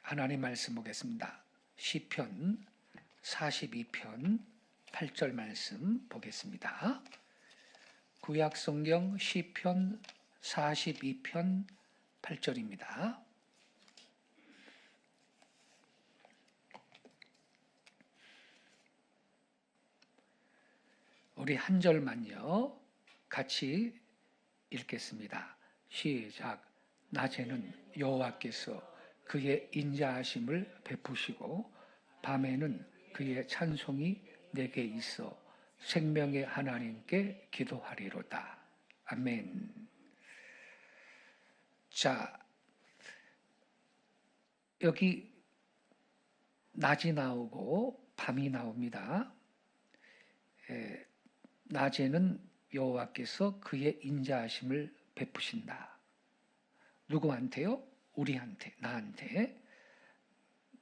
하나님 말씀 보겠습니다. 시편 42편 8절 말씀 보겠습니다. 구약성경 시편 42편 8절입니다. 우리 한 절만요 같이 읽겠습니다. 시작. 낮에는 여호와께서 그의 인자하심을 베푸시고 밤에는 그의 찬송이 내게 있어 생명의 하나님께 기도하리로다. 아멘. 자, 여기 낮이 나오고 밤이 나옵니다. 낮에는 여호와께서 그의 인자하심을 베푸신다. 누구한테요? 우리한테, 나한테.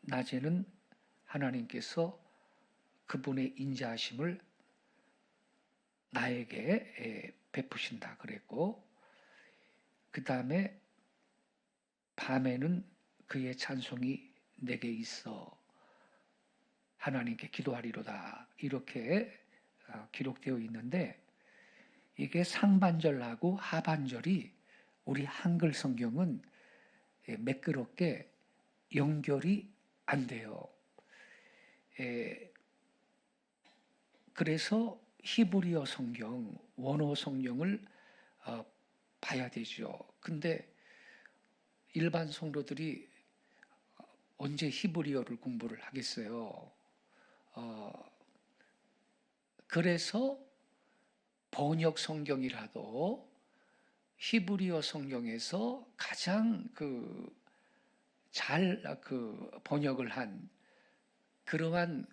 낮에는 하나님께서 그분의 인자하심을 나에게 베푸신다 그랬고, 그 다음에 밤에는 그의 찬송이 내게 있어 하나님께 기도하리로다, 이렇게 기록되어 있는데, 이게 상반절하고 하반절이 우리 한글 성경은 매끄럽게 연결이 안 돼요. 그래서 히브리어 성경, 원어 성경을 봐야 되죠. 근데 일반 성도들이 언제 히브리어를 공부를 하겠어요? 그래서 번역 성경이라도 히브리어 성경에서 가장 잘 번역을 한 그러한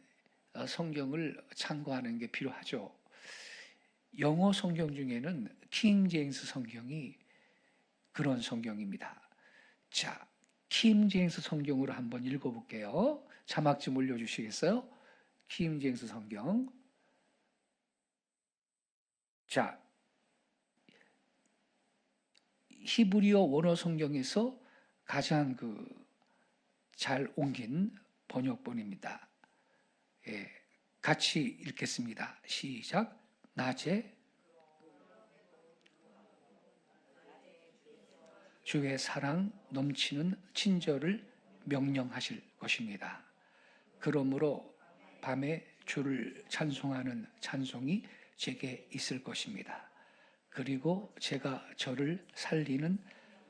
성경을 참고하는 게 필요하죠. 영어 성경 중에는 킹 제임스 성경이 그런 성경입니다. 자, 킹 제임스 성경으로 한번 읽어볼게요. 자막 좀 올려주시겠어요? 킹 제임스 성경. 자, 히브리어 원어 성경에서 가장 잘 옮긴 번역본입니다. 같이 읽겠습니다. 시작. 낮에 주의 사랑 넘치는 친절을 명령하실 것입니다. 그러므로 밤에 주를 찬송하는 찬송이 제게 있을 것입니다. 그리고 제가 저를 살리는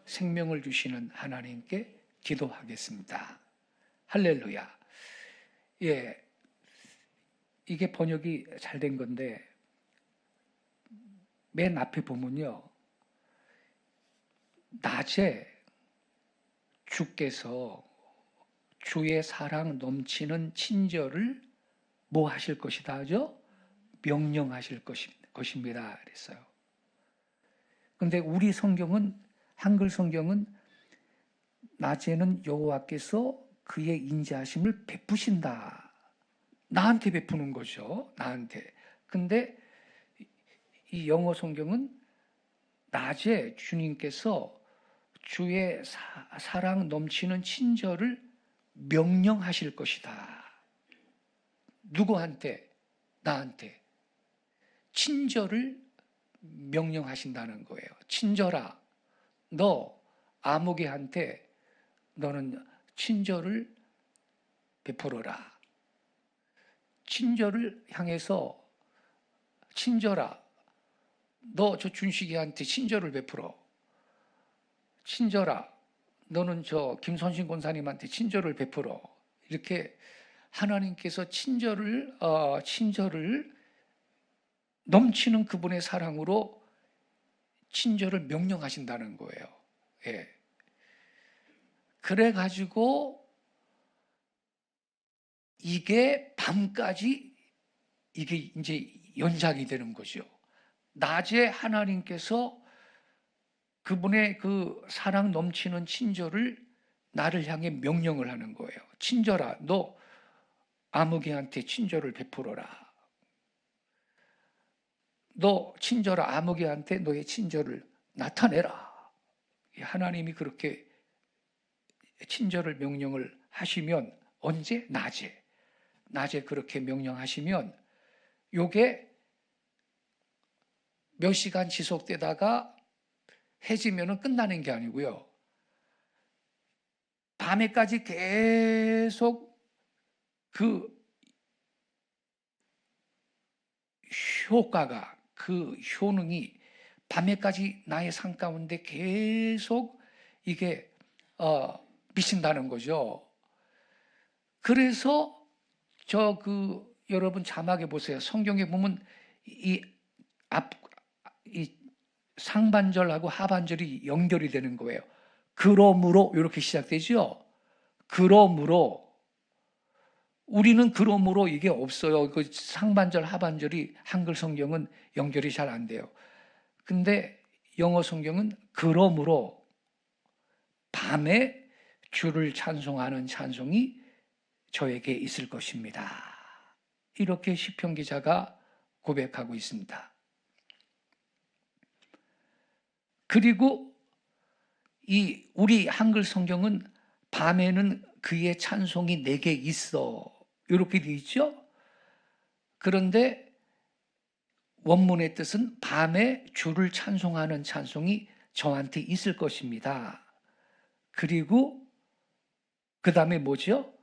생명을 주시는 하나님께 기도하겠습니다. 할렐루야. 예, 이게 번역이 잘 된 건데, 맨 앞에 보면요, 낮에 주께서 주의 사랑 넘치는 친절을 뭐 하실 것이다 하죠? 명령하실 것입니다. 그랬어요. 근데 우리 성경은, 한글 성경은 낮에는 여호와께서 그의 인자하심을 베푸신다. 나한테 베푸는 거죠. 나한테. 근데 이 영어 성경은 낮에 주님께서 주의 사랑 넘치는 친절을 명령하실 것이다. 누구한테? 나한테. 친절을 명령하신다는 거예요. 친절아, 너 아무개한테 너는 친절을 베풀어라. 친절을 향해서, 친절아, 너 저 준식이한테 친절을 베풀어. 친절아, 너는 저 김선신 권사님한테 친절을 베풀어. 이렇게 하나님께서 친절을 넘치는 그분의 사랑으로 친절을 명령하신다는 거예요. 예. 그래가지고 이게 밤까지 이게 이제 연장이 되는 거죠. 낮에 하나님께서 그분의 사랑 넘치는 친절을 나를 향해 명령을 하는 거예요. 친절아, 너 아무개한테 친절을 베풀어라. 너 친절아, 아무개한테 너의 친절을 나타내라. 하나님이 그렇게 친절을 명령을 하시면 언제? 낮에 그렇게 명령하시면 요게 몇 시간 지속되다가 해지면은 끝나는 게 아니고요. 밤에까지 계속 그 효과가, 그 효능이 밤에까지 나의 삶 가운데 계속 이게 미친다는 거죠. 그래서 여러분 자막에 보세요. 성경에 보면 이 상반절하고 하반절이 연결이 되는 거예요. 그러므로 이렇게 시작되죠. 그러므로 우리는 그러므로 이게 없어요. 그 상반절 하반절이 한글 성경은 연결이 잘 안 돼요. 근데 영어 성경은 그러므로 밤에 주를 찬송하는 찬송이 저에게 있을 것입니다. 이렇게 시편 기자가 고백하고 있습니다. 그리고 우리 한글 성경은 밤에는 그의 찬송이 내게 있어 이렇게 되어 있죠. 그런데 원문의 뜻은 밤에 주를 찬송하는 찬송이 저한테 있을 것입니다. 그리고 그 다음에 뭐죠?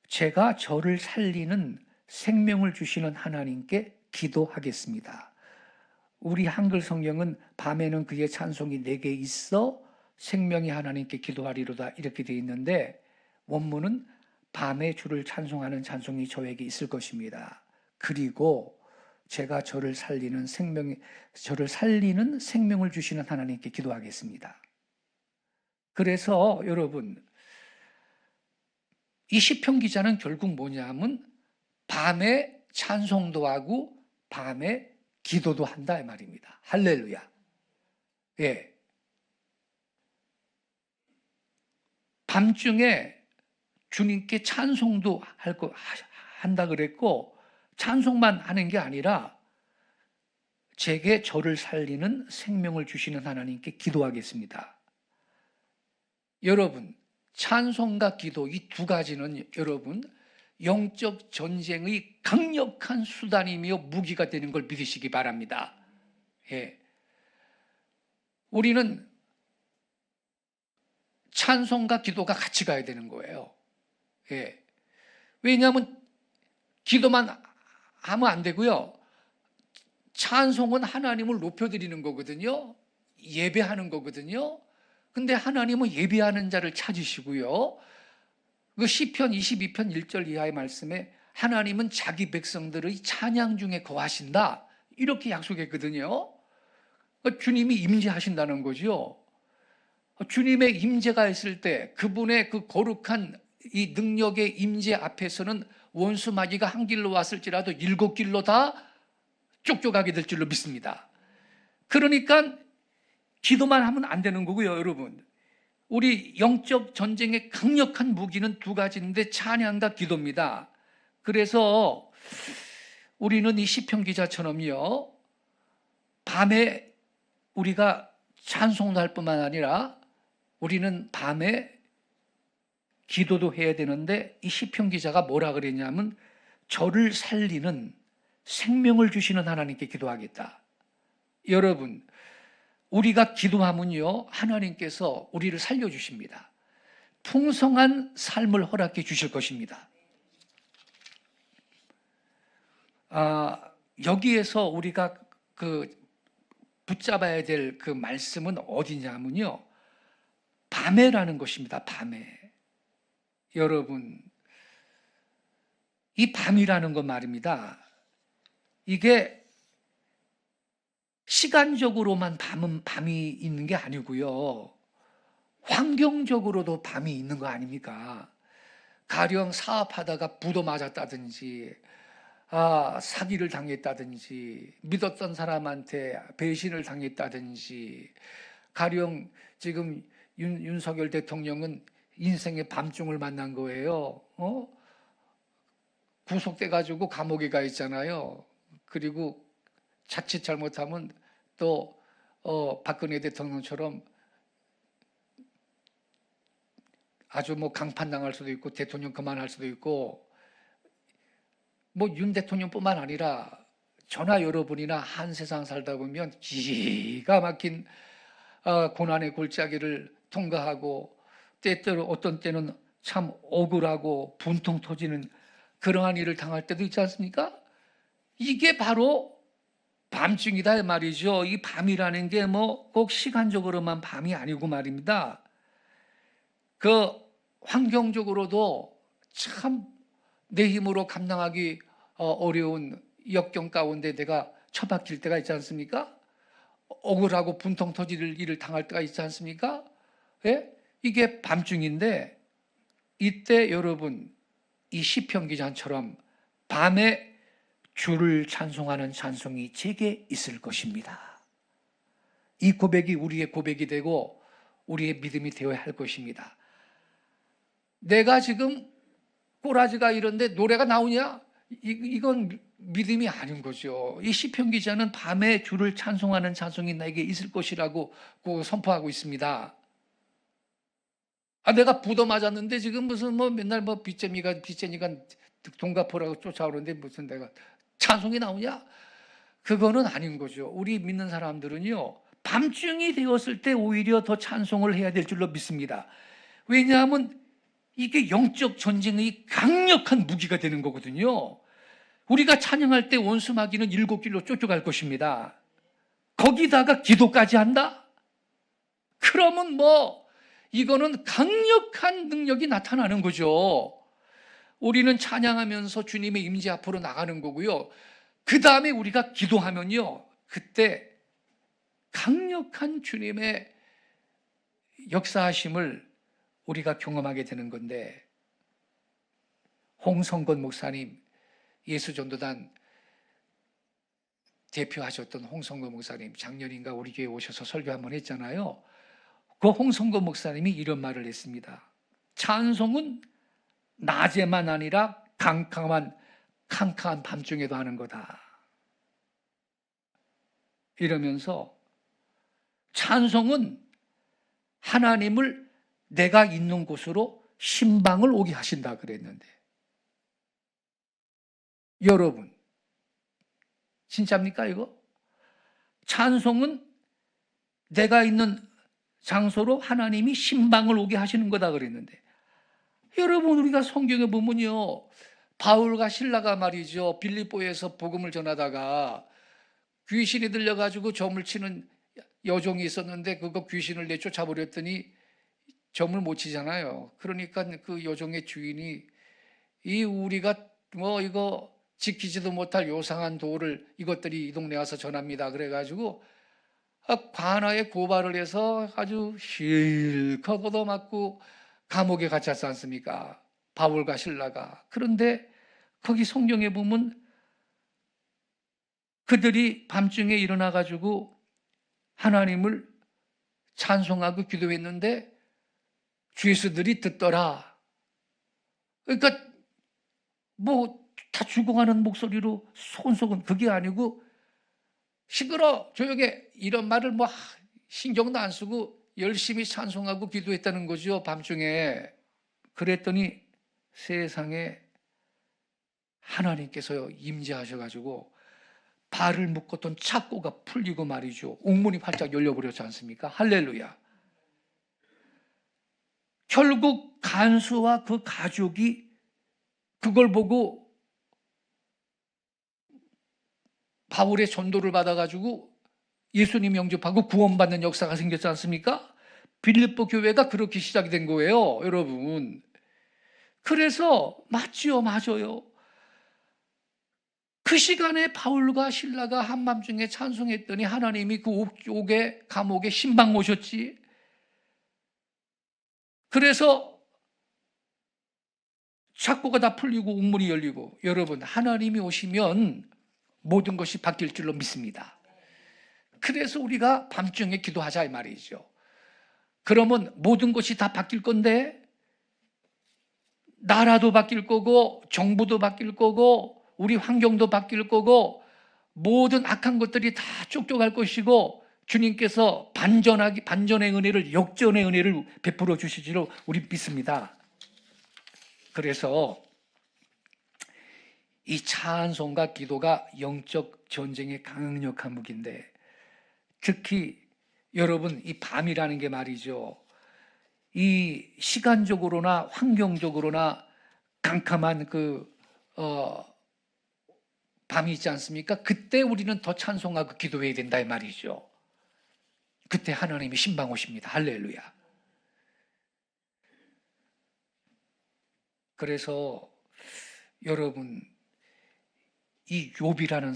제가 저를 살리는 생명을 주시는 하나님께 기도하겠습니다. 우리 한글 성경은 밤에는 그의 찬송이 내게 있어 생명이 하나님께 기도하리로다 이렇게 되어 있는데 원문은 밤에 주를 찬송하는 찬송이 저에게 있을 것입니다. 그리고 제가 저를 살리는 생명을 주시는 하나님께 기도하겠습니다. 그래서 여러분 이 시편 기자는 결국 뭐냐면 밤에 찬송도 하고 밤에 기도도 한다 이 말입니다. 할렐루야. 예. 밤중에 주님께 찬송도 한다 그랬고 찬송만 하는 게 아니라 제게 저를 살리는 생명을 주시는 하나님께 기도하겠습니다. 여러분 찬송과 기도 이 두 가지는 여러분 영적 전쟁의 강력한 수단이며 무기가 되는 걸 믿으시기 바랍니다. 예. 우리는 찬송과 기도가 같이 가야 되는 거예요. 예. 왜냐하면 기도만 하면 안 되고요. 찬송은 하나님을 높여드리는 거거든요. 예배하는 거거든요. 근데 하나님은 예배하는 자를 찾으시고요. 그 시편 22편 1절 이하의 말씀에 하나님은 자기 백성들의 찬양 중에 거하신다. 이렇게 약속했거든요. 주님이 임재하신다는 거죠. 주님의 임재가 있을 때 그분의 그 거룩한 이 능력의 임재 앞에서는 원수 마귀가 한 길로 왔을지라도 7길로 다 쫓겨가게 될 줄로 믿습니다. 그러니까 기도만 하면 안 되는 거고요, 여러분. 우리 영적 전쟁의 강력한 무기는 두 가지인데 찬양과 기도입니다. 그래서 우리는 이 시편 기자처럼요, 밤에 우리가 찬송도 할 뿐만 아니라 우리는 밤에 기도도 해야 되는데 이 시편 기자가 뭐라 그랬냐면 저를 살리는 생명을 주시는 하나님께 기도하겠다. 여러분 우리가 기도하면요 하나님께서 우리를 살려주십니다. 풍성한 삶을 허락해 주실 것입니다. 여기에서 우리가 붙잡아야 될 그 말씀은 어디냐면요 밤에라는 것입니다. 밤에. 여러분 이 밤이라는 것 말입니다. 이게 시간적으로만 밤이 있는 게 아니고요. 환경적으로도 밤이 있는 거 아닙니까? 가령 사업하다가 부도 맞았다든지, 사기를 당했다든지, 믿었던 사람한테 배신을 당했다든지, 가령 지금 윤석열 대통령은 인생의 밤중을 만난 거예요. 구속돼가지고 감옥에 가 있잖아요. 그리고 자칫 잘못하면 또 박근혜 대통령처럼 아주 뭐 강판당할 수도 있고 대통령 그만할 수도 있고 뭐 윤 대통령뿐만 아니라 저나 여러분이나 한 세상 살다 보면 기가 막힌 고난의 골짜기를 통과하고 때때로 어떤 때는 참 억울하고 분통 터지는 그러한 일을 당할 때도 있지 않습니까? 이게 바로 밤중이다 말이죠. 이 밤이라는 게 뭐 꼭 시간적으로만 밤이 아니고 말입니다. 그 환경적으로도 참 내 힘으로 감당하기 어려운 역경 가운데 내가 처박힐 때가 있지 않습니까? 억울하고 분통 터질 일을 당할 때가 있지 않습니까? 예? 이게 밤중인데 이때 여러분 이 시편 기자처럼 밤에 주를 찬송하는 찬송이 제게 있을 것입니다. 이 고백이 우리의 고백이 되고 우리의 믿음이 되어야 할 것입니다. 내가 지금 꼬라지가 이런데 노래가 나오냐? 이건 믿음이 아닌 거죠. 이 시편 기자는 밤에 주를 찬송하는 찬송이 나에게 있을 것이라고 선포하고 있습니다. 내가 부도 맞았는데 지금 무슨 뭐 맨날 뭐 빚쟁이가 돈 갚으라고 쫓아오는데 무슨 내가 찬송이 나오냐? 그거는 아닌 거죠. 우리 믿는 사람들은요, 밤중이 되었을 때 오히려 더 찬송을 해야 될 줄로 믿습니다. 왜냐하면 이게 영적 전쟁의 강력한 무기가 되는 거거든요. 우리가 찬양할 때 원수마귀는 7길로 쫓겨갈 것입니다. 거기다가 기도까지 한다? 그러면 뭐 이거는 강력한 능력이 나타나는 거죠. 우리는 찬양하면서 주님의 임재 앞으로 나가는 거고요. 그 다음에 우리가 기도하면요, 그때 강력한 주님의 역사하심을 우리가 경험하게 되는 건데, 홍성건 목사님, 예수전도단 대표하셨던 홍성건 목사님, 작년인가 우리 교회 오셔서 설교 한번 했잖아요. 그 홍성건 목사님이 이런 말을 했습니다. 찬송은 낮에만 아니라 캄캄한 밤중에도 하는 거다. 이러면서 찬송은 하나님을 내가 있는 곳으로 신방을 오게 하신다 그랬는데, 여러분 진짜입니까 이거? 찬송은 내가 있는 장소로 하나님이 신방을 오게 하시는 거다 그랬는데, 여러분 우리가 성경에 보면요, 바울과 실라가 말이죠, 빌립보에서 복음을 전하다가 귀신이 들려가지고 점을 치는 여종이 있었는데 그거 귀신을 내쫓아버렸더니 점을 못 치잖아요. 그러니까 그 여종의 주인이 이 우리가 뭐 이거 지키지도 못할 요상한 도를 이것들이 이 동네 와서 전합니다. 그래가지고 관아에 고발을 해서 아주 실컷 얻어맞고 감옥에 갇혔지 않습니까? 바울과 실라가. 그런데 거기 성경에 보면 그들이 밤중에 일어나가지고 하나님을 찬송하고 기도했는데 죄수들이 듣더라. 그러니까 뭐 다 죽어가는 목소리로 소곤소곤, 그게 아니고 시끄러 조용해 이런 말을 뭐 신경도 안 쓰고 열심히 찬송하고 기도했다는 거죠, 밤중에. 그랬더니 세상에 하나님께서 임재하셔가지고 발을 묶었던 착고가 풀리고 말이죠, 옥문이 활짝 열려버렸지 않습니까? 할렐루야. 결국 간수와 그 가족이 그걸 보고 바울의 전도를 받아가지고 예수님 영접하고 구원받는 역사가 생겼지 않습니까? 빌립보 교회가 그렇게 시작이 된 거예요, 여러분. 그래서 맞지요, 맞아요. 그 시간에 바울과 실라가 한밤중에 찬송했더니 하나님이 그 옥에 감옥에 신방 오셨지. 그래서 착고가 다 풀리고 옥문이 열리고, 여러분 하나님이 오시면 모든 것이 바뀔 줄로 믿습니다. 그래서 우리가 밤중에 기도하자 이 말이죠. 그러면 모든 것이 다 바뀔 건데, 나라도 바뀔 거고 정부도 바뀔 거고 우리 환경도 바뀔 거고 모든 악한 것들이 다 쫓겨갈 것이고 주님께서 반전의 은혜를, 역전의 은혜를 베풀어 주시기로 우리 믿습니다. 그래서 이 찬송과 기도가 영적 전쟁의 강력한 무기인데, 특히 여러분 이 밤이라는 게 말이죠, 이 시간적으로나 환경적으로나 깜깜한 밤이 있지 않습니까? 그때 우리는 더 찬송하고 기도해야 된다 이 말이죠. 그때 하나님이 신방 오십니다. 할렐루야. 그래서 여러분, 이 욥이라는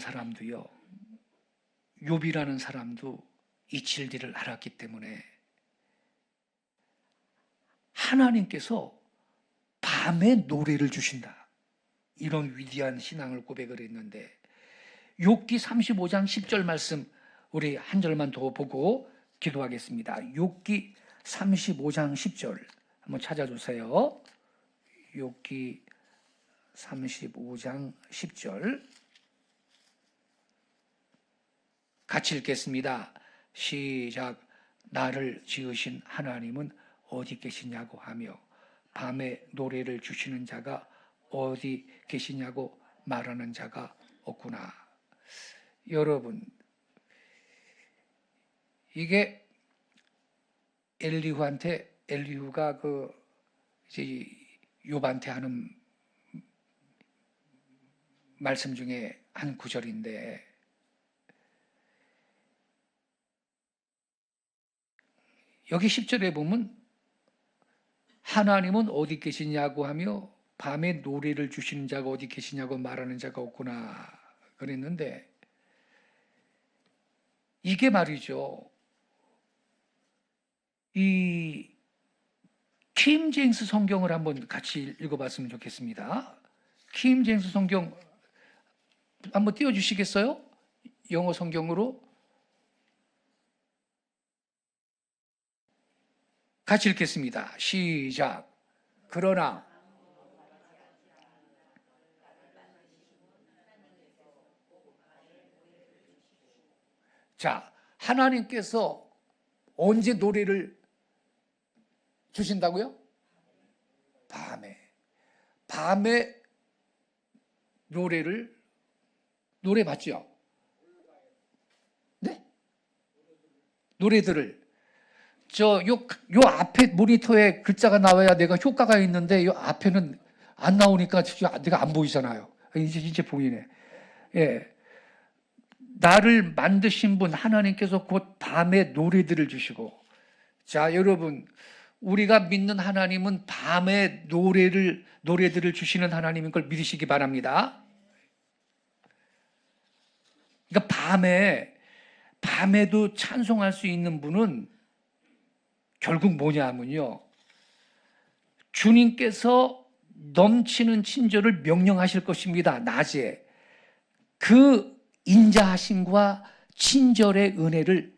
사람도 이 진리를 알았기 때문에 하나님께서 밤에 노래를 주신다, 이런 위대한 신앙을 고백을 했는데, 욥기 35장 10절 말씀 우리 한 절만 더 보고 기도하겠습니다. 욥기 35장 10절 한번 찾아주세요. 욥기 35장 10절 같이 읽겠습니다. 시작. 나를 지으신 하나님은 어디 계시냐고 하며 밤에 노래를 주시는 자가 어디 계시냐고 말하는 자가 없구나. 여러분, 이게 엘리후가 이제 욥한테 하는 말씀 중에 한 구절인데, 여기 10절에 보면 하나님은 어디 계시냐고 하며 밤에 노래를 주시는 자가 어디 계시냐고 말하는 자가 없구나 그랬는데, 이게 말이죠, 이 킹 제임스 성경을 한번 같이 읽어봤으면 좋겠습니다. 킹 제임스 성경 한번 띄워주시겠어요? 영어 성경으로 같이 읽겠습니다. 시작. 그러나 자, 하나님께서 언제 노래를 주신다고요? 밤에 노래 봤죠? 네? 노래들을 요 앞에 모니터에 글자가 나와야 내가 효과가 있는데 요 앞에는 안 나오니까 내가 안 보이잖아요. 이제 보이네. 예. 나를 만드신 분 하나님께서 곧 밤에 노래들을 주시고, 자, 여러분, 우리가 믿는 하나님은 밤에 노래들을 주시는 하나님인 걸 믿으시기 바랍니다. 그러니까 밤에도 찬송할 수 있는 분은 결국 뭐냐면요, 주님께서 넘치는 친절을 명령하실 것입니다. 낮에 그 인자하심과 친절의 은혜를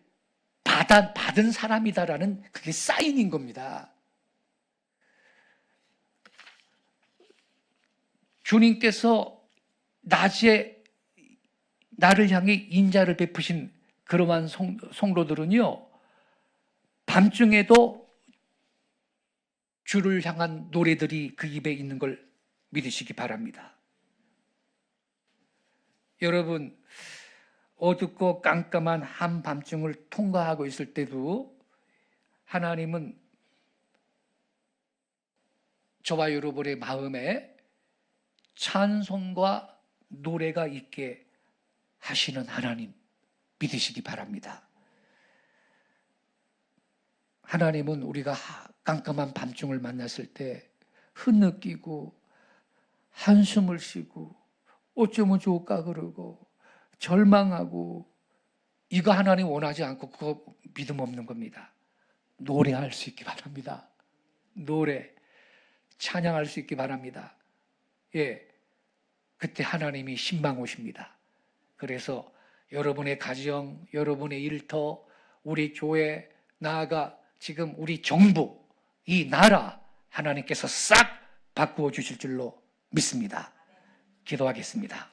받은 사람이다라는 그게 사인인 겁니다. 주님께서 낮에 나를 향해 인자를 베푸신 그러한 성도들은요, 밤중에도 주를 향한 노래들이 그 입에 있는 걸 믿으시기 바랍니다. 여러분, 어둡고 깜깜한 한밤중을 통과하고 있을 때도 하나님은 저와 여러분의 마음에 찬송과 노래가 있게 하시는 하나님 믿으시기 바랍니다. 하나님은 우리가 깜깜한 밤중을 만났을 때 흐느끼고 한숨을 쉬고 어쩌면 좋을까 그러고 절망하고, 이거 하나님 원하지 않고 그거 믿음 없는 겁니다. 노래할 수 있기 바랍니다. 노래 찬양할 수 있기 바랍니다. 예, 그때 하나님이 신방 오십니다. 그래서 여러분의 가정, 여러분의 일터, 우리 교회, 나아가 지금 우리 정부, 이 나라 하나님께서 싹 바꾸어 주실 줄로 믿습니다. 기도하겠습니다.